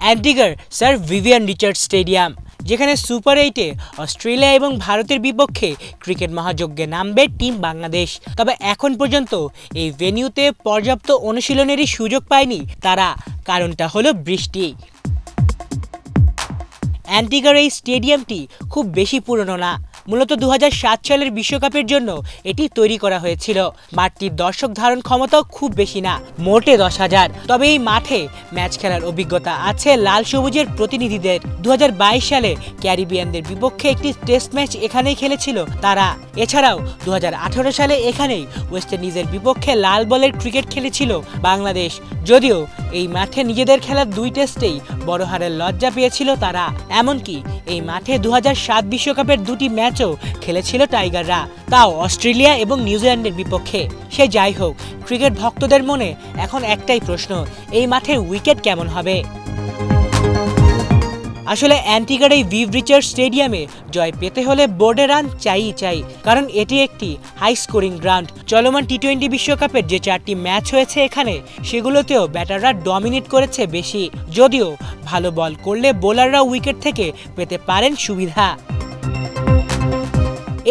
অ্যান্টিগার sir Vivian Richard stadium, যেখানে super 8-এ Australia এবং ভারতের বিপক্ষে ক্রিকেট মহাযজ্ঞে নামবে টিম বাংলাদেশ। তবে এখন পর্যন্ত এই ভেন্যুতে পর্যাপ্ত অনুশীলনেরই সুযোগ পায়নি তারা, কারণটা হলো বৃষ্টি। অ্যান্টিগার এই স্টেডিয়ামটি খুব বেশি পুরনো না, মূলত 2007 সালের বিশ্বকাপের জন্য এটি তৈরি করা হয়েছিল। মাঠটির দর্শক ধারণ ক্ষমতাও খুব বেশি না, মোটে 10,000। তবে এই মাঠে ম্যাচ খেলার অভিজ্ঞতা আছে লাল সবুজের প্রতিনিধিদের। 2022 সালে ক্যারিবিয়ানদের বিপক্ষে একটি টেস্ট ম্যাচ এখানেই খেলেছিল তারা। এছাড়াও 2018 সালে এখানেই ওয়েস্ট ইন্ডিজের বিপক্ষে লাল বলের ক্রিকেট খেলেছিল বাংলাদেশ। যদিও এই মাঠে নিজেদের খেলার 2 টেস্টেই বড় হারের লজ্জা পেয়েছিল তারা। এমনকি এই মাঠে 2007 বিশ্বকাপের 2টি ম্যাচও খেলেছিল টাইগাররা, তাও অস্ট্রেলিয়া এবং নিউজিল্যান্ডের বিপক্ষে। সে যাই হোক, ক্রিকেট ভক্তদের মনে এখন একটাই প্রশ্ন, এই মাঠের উইকেট কেমন হবে? আসলে অ্যান্টিগার এই ভিভ রিচার্ড স্টেডিয়ামে জয় পেতে হলে বোর্ডে রান চাই, কারণ এটি একটি হাই স্কোরিং গ্রাউন্ড। চলমান টি20 বিশ্বকাপের যে 4টি ম্যাচ হয়েছে এখানে, সেগুলোতেও ব্যাটাররা ডমিনেট করেছে বেশি। যদিও ভালো বল করলে বোলাররা উইকেট থেকে পেতে পারেন সুবিধা।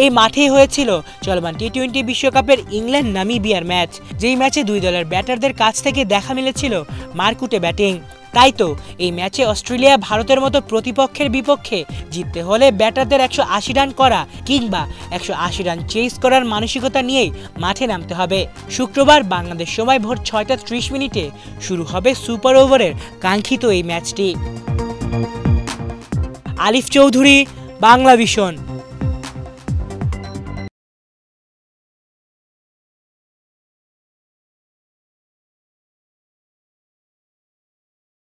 এই মাঠেই হয়েছিল চলমান টি20 বিশ্বকাপের ইংল্যান্ড নামিবিয়ার ম্যাচ, যেই ম্যাচে 2 দলের ব্যাটারদের কাছ থেকে দেখা মিলেছিল মারকুটে ব্যাটিং। তাই তো এই ম্যাচে অস্ট্রেলিয়া ভারতের মতো প্রতিপক্ষের বিপক্ষে জিততে হলে ব্যাটারদের 180 রান করা কিংবা 180 রান চেস করার মানসিকতা নিয়েই মাঠে নামতে হবে। শুক্রবার বাংলাদেশ সময় ভোর 6টা 30 শুরু হবে সুপার ওভারের কাঙ্ক্ষিত এই ম্যাচটি। আলিফ চৌধুরী, বাংলা ভিশন।